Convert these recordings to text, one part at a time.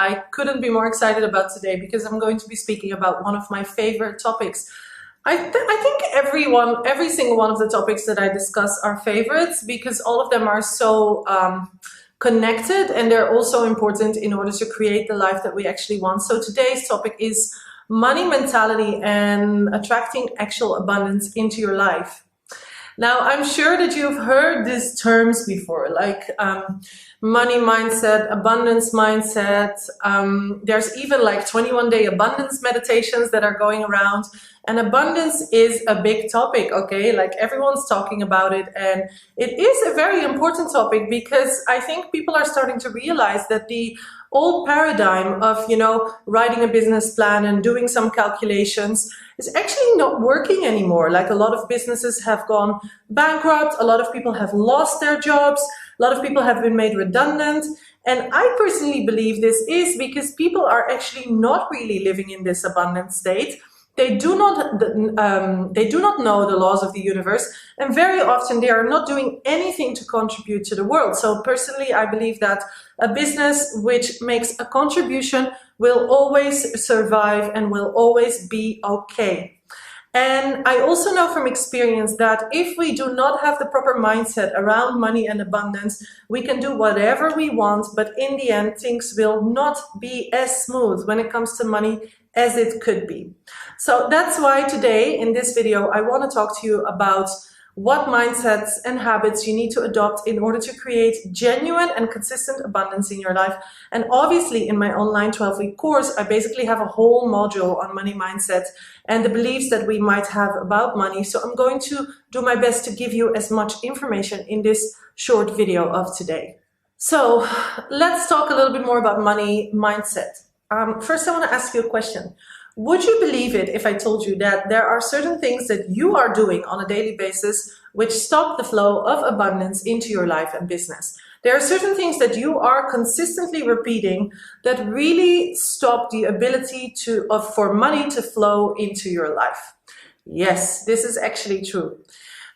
I couldn't be more excited about today because I'm going to be speaking about one of my favorite topics. I think every single one of the topics that I discuss are favorites because all of them are so connected, and they're also important in order to create the life that we actually want. So today's topic is money mentality and attracting actual abundance into your life. Now, I'm sure that you've heard these terms before, like money mindset, abundance mindset. There's even like 21-day abundance meditations that are going around. And abundance is a big topic, okay? Like everyone's talking about it. And it is a very important topic because I think people are starting to realize that the old paradigm of, writing a business plan and doing some calculations is actually not working anymore. Like a lot of businesses have gone bankrupt, a lot of people have lost their jobs, a lot of people have been made redundant. And I personally believe this is because people are actually not really living in this abundant state. They do not know the laws of the universe, and very often they are not doing anything to contribute to the world. So personally, I believe that a business which makes a contribution will always survive and will always be okay. And I also know from experience that if we do not have the proper mindset around money and abundance, we can do whatever we want, but in the end, things will not be as smooth when it comes to money as it could be. So that's why today in this video, I want to talk to you about what mindsets and habits you need to adopt in order to create genuine and consistent abundance in your life. And obviously in my online 12-week course, I basically have a whole module on money mindset and the beliefs that we might have about money. So I'm going to do my best to give you as much information in this short video of today. So let's talk a little bit more about money mindset. First, I want to ask you a question. Would you believe it if I told you that there are certain things that you are doing on a daily basis which stop the flow of abundance into your life and business? There are certain things that you are consistently repeating that really stop the ability for money to flow into your life. Yes, this is actually true.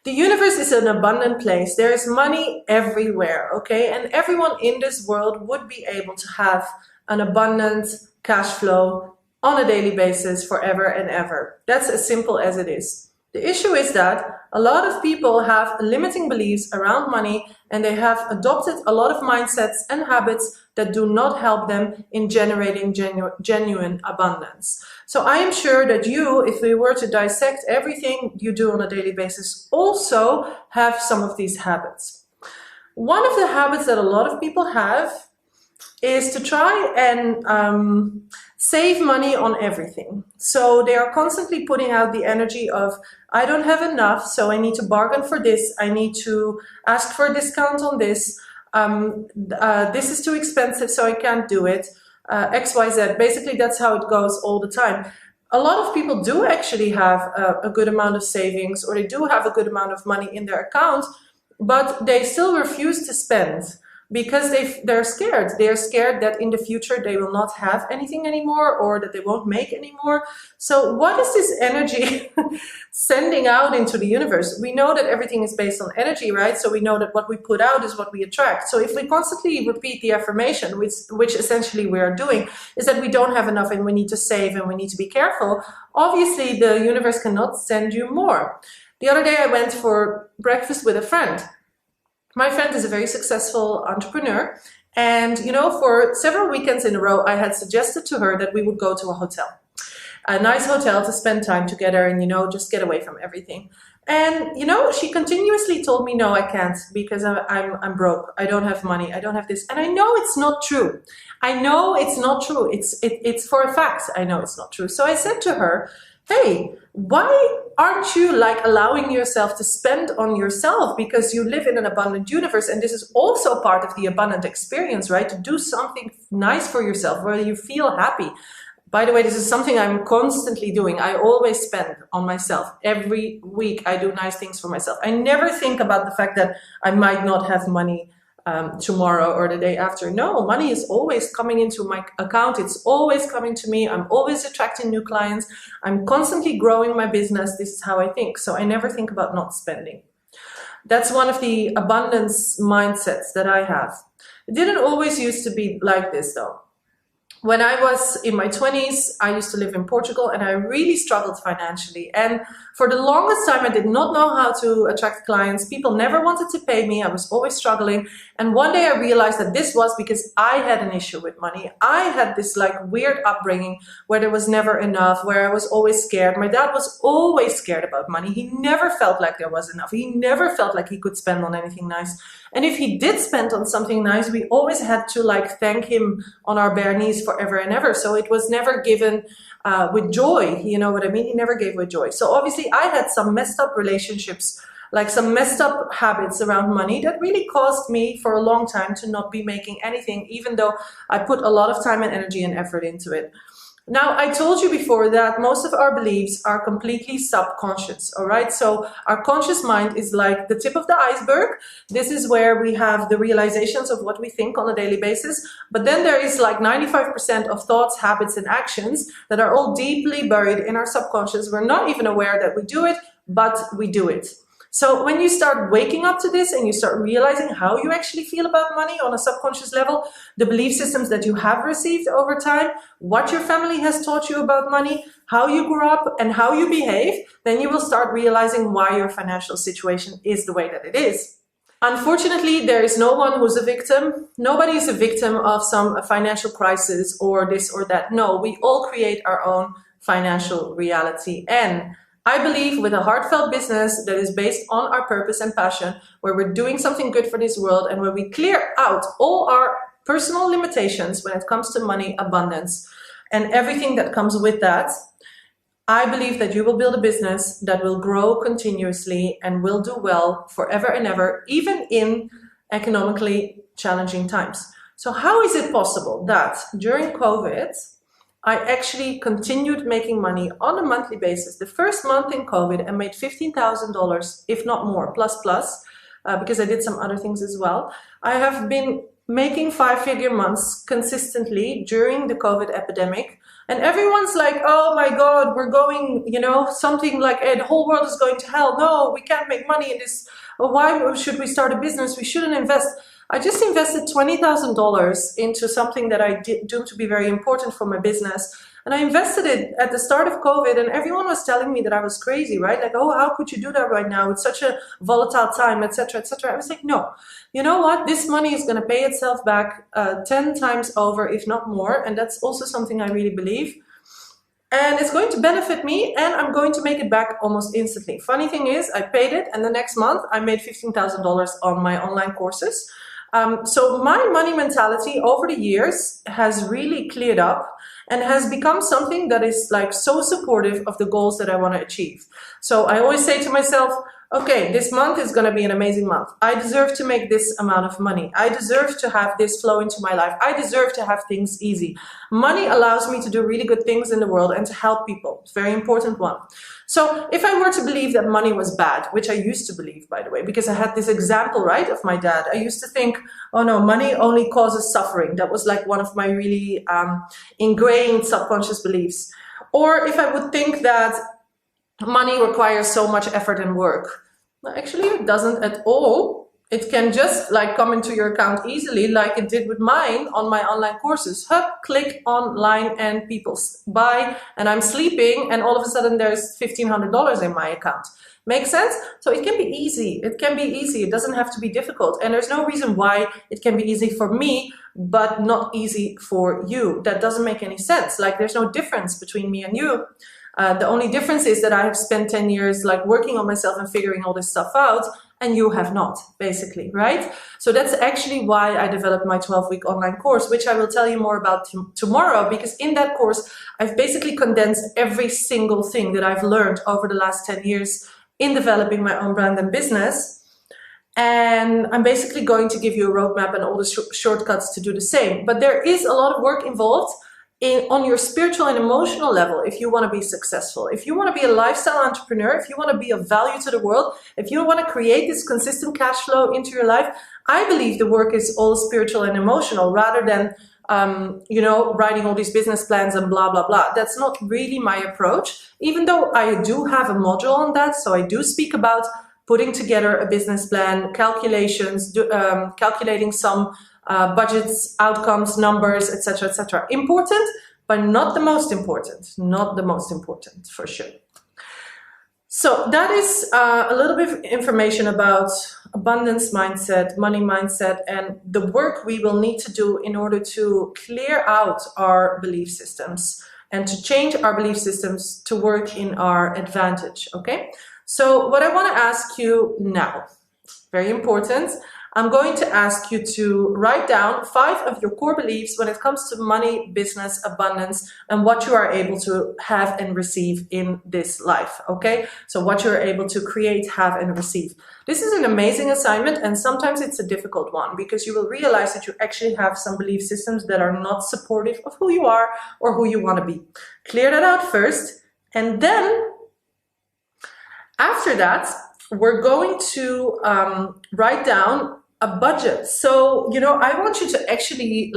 The universe is an abundant place. There is money everywhere, okay? And everyone in this world would be able to have an abundant cash flow on a daily basis forever and ever. That's as simple as it is. The issue is that a lot of people have limiting beliefs around money, and they have adopted a lot of mindsets and habits that do not help them in generating genuine abundance. So I am sure that you, if we were to dissect everything you do on a daily basis, also have some of these habits. One of the habits that a lot of people have is to try and save money on everything. So they are constantly putting out the energy of, I don't have enough, so I need to bargain for this. I need to ask for a discount on this. This is too expensive, so I can't do it. XYZ. Basically, that's how it goes all the time. A lot of people do actually have a good amount of savings, or they do have a good amount of money in their account, but they still refuse to spend. Because they're scared. They're scared that in the future they will not have anything anymore, or that they won't make anymore. So what is this energy sending out into the universe? We know that everything is based on energy, right? So we know that what we put out is what we attract. So if we constantly repeat the affirmation, which essentially we are doing, is that we don't have enough and we need to save and we need to be careful, obviously the universe cannot send you more. The other day I went for breakfast with a friend. My friend is a very successful entrepreneur, and for several weekends in a row, I had suggested to her that we would go to a hotel, a nice hotel to spend time together and, just get away from everything. And, she continuously told me, no, I can't because I'm broke. I don't have money. I don't have this. And I know it's not true. I know it's not true. It's for a fact. I know it's not true. So I said to her, hey, why aren't you allowing yourself to spend on yourself? Because you live in an abundant universe, and this is also part of the abundant experience, right? To do something nice for yourself where you feel happy. By the way, this is something I'm constantly doing. I always spend on myself. Every week I do nice things for myself. I never think about the fact that I might not have money tomorrow or the day after. No, money is always coming into my account. It's always coming to me. I'm always attracting new clients. I'm constantly growing my business. This is how I think. So I never think about not spending. That's one of the abundance mindsets that I have. It didn't always used to be like this though. when I was in my 20s, I used to live in Portugal and I really struggled financially. And for the longest time, I did not know how to attract clients. People never wanted to pay me. I was always struggling. And one day I realized that this was because I had an issue with money. I had this like weird upbringing where there was never enough, where I was always scared. My dad was always scared about money. He never felt like there was enough. He never felt like he could spend on anything nice. And if he did spend on something nice, we always had to like thank him on our bare knees forever and ever. So it was never given with joy. You know what I mean? He never gave with joy. So obviously I had some messed up relationships, like some messed up habits around money that really caused me for a long time to not be making anything, even though I put a lot of time and energy and effort into it. Now, I told you before that most of our beliefs are completely subconscious, all right? So our conscious mind is like the tip of the iceberg. This is where we have the realizations of what we think on a daily basis. But then there is like 95% of thoughts, habits, and actions that are all deeply buried in our subconscious. We're not even aware that we do it, but we do it. So when you start waking up to this and you start realizing how you actually feel about money on a subconscious level, the belief systems that you have received over time, what your family has taught you about money, how you grew up and how you behave, then you will start realizing why your financial situation is the way that it is. Unfortunately, there is no one who's a victim. Nobody is a victim of some financial crisis or this or that. No, we all create our own financial reality. And I believe with a heartfelt business that is based on our purpose and passion, where we're doing something good for this world and where we clear out all our personal limitations when it comes to money, abundance, and everything that comes with that, I believe that you will build a business that will grow continuously and will do well forever and ever, even in economically challenging times. So how is it possible that during COVID, I actually continued making money on a monthly basis the first month in COVID and made $15,000, if not more, plus, because I did some other things as well. I have been making 5-figure months consistently during the COVID epidemic. And everyone's like, oh my God, we're going, you know, something like the whole world is going to hell. No, we can't make money in this. Why should we start a business? We shouldn't invest. I just invested $20,000 into something that I deemed to be very important for my business. And I invested it at the start of COVID and everyone was telling me that I was crazy, right? Like, oh, how could you do that right now? It's such a volatile time, etc., etc. I was like, no, you know what? This money is going to pay itself back 10 times over, if not more. And that's also something I really believe. And it's going to benefit me and I'm going to make it back almost instantly. Funny thing is, I paid it and the next month I made $15,000 on my online courses. So my money mentality over the years has really cleared up and has become something that is like so supportive of the goals that I want to achieve. So I always say to myself, okay, this month is going to be an amazing month. I deserve to make this amount of money. I deserve to have this flow into my life. I deserve to have things easy. Money allows me to do really good things in the world and to help people. It's a very important one. So if I were to believe that money was bad, which I used to believe, by the way, because I had this example, right, of my dad. I used to think, oh no, money only causes suffering. That was like one of my really ingrained subconscious beliefs. Or if I would think that money requires so much effort and work. Well, actually, it doesn't at all. It can just like come into your account easily, like it did with mine on my online courses. Hup, click online and people buy, and I'm sleeping, and all of a sudden there's $1,500 in my account. Make sense? So it can be easy. It can be easy. It doesn't have to be difficult. And there's no reason why it can be easy for me, but not easy for you. That doesn't make any sense. Like there's no difference between me and you. The only difference is that I have spent 10 years like working on myself and figuring all this stuff out, and you have not, basically, right? So that's actually why I developed my 12-week online course, which I will tell you more about tomorrow, because in that course, I've basically condensed every single thing that I've learned over the last 10 years in developing my own brand and business. And I'm basically going to give you a roadmap and all the shortcuts to do the same. But there is a lot of work involved on your spiritual and emotional level if you want to be successful. If you want to be a lifestyle entrepreneur, if you want to be of value to the world, if you want to create this consistent cash flow into your life, I believe the work is all spiritual and emotional rather than you know, writing all these business plans and blah, blah, blah. That's not really my approach, even though I do have a module on that. So I do speak about putting together a business plan, calculations, calculating some budgets, outcomes, numbers, etc., etc. Important, but not the most important. Not the most important, for sure. So that is a little bit of information about abundance mindset, money mindset, and the work we will need to do in order to clear out our belief systems and to change our belief systems to work in our advantage, okay? So what I want to ask you now, very important, I'm going to ask you to write down 5 of your core beliefs when it comes to money, business, abundance, and what you are able to have and receive in this life, okay? So what you're able to create, have, and receive. This is an amazing assignment, and sometimes it's a difficult one because you will realize that you actually have some belief systems that are not supportive of who you are or who you want to be. Clear that out first, and then after that, we're going to write down a budget. So, you know, I want you to actually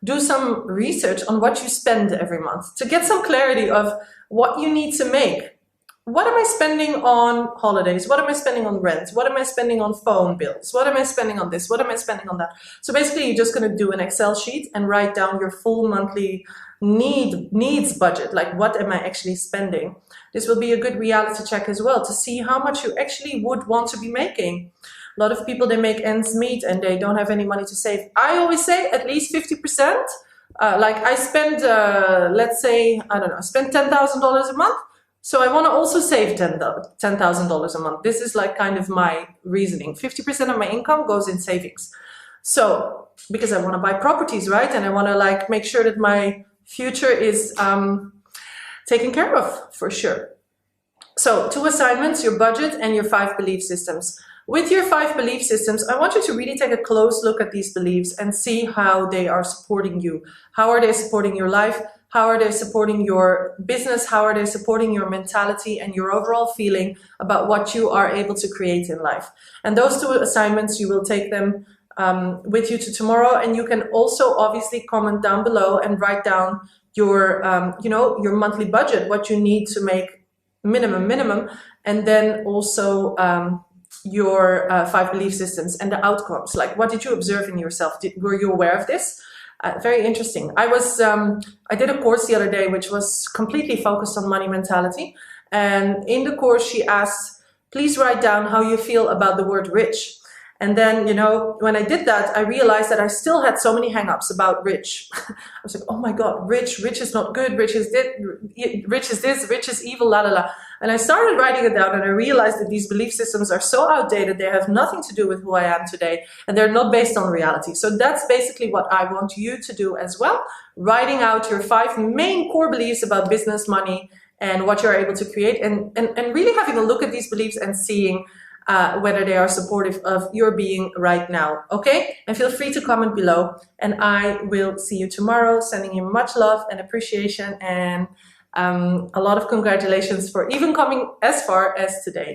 do some research on what you spend every month to get some clarity of what you need to make. What am I spending on holidays? What am I spending on rent? What am I spending on phone bills? What am I spending on this? What am I spending on that? So basically, you're just going to do an Excel sheet and write down your full monthly needs budget. Like, what am I actually spending? This will be a good reality check as well to see how much you actually would want to be making. A lot of people, they make ends meet and they don't have any money to save. I always say at least 50%. Like I spend, let's say, I don't know, I spend $10,000 a month. So I want to also save $10,000 a month. This is like kind of my reasoning. 50% of my income goes in savings. So because I want to buy properties, right? And I want to like make sure that my future is taken care of, for sure. So 2 assignments, your budget and your 5 belief systems. With your 5 belief systems, I want you to really take a close look at these beliefs and see how they are supporting you. How are they supporting your life? How are they supporting your business? How are they supporting your mentality and your overall feeling about what you are able to create in life? And those 2 assignments, you will take them with you to tomorrow. And you can also obviously comment down below and write down your, your monthly budget, what you need to make minimum, and then also your 5 belief systems and the outcomes. Like, what did you observe in yourself? Were you aware of this? Very interesting. I did a course the other day which was completely focused on money mentality, and in the course she asked, please write down how you feel about the word rich. And then, you know, when I did that, I realized that I still had so many hang-ups about rich. I was like, oh my God, rich is not good, rich is this, rich is evil, la la la. And I started writing it down and I realized that these belief systems are so outdated, they have nothing to do with who I am today, and they're not based on reality. So that's basically what I want you to do as well. Writing out your 5 main core beliefs about business, money, and what you're able to create, and really having a look at these beliefs and seeing whether they are supportive of your being right now, okay? And feel free to comment below, and I will see you tomorrow, sending you much love and appreciation, and a lot of congratulations for even coming as far as today.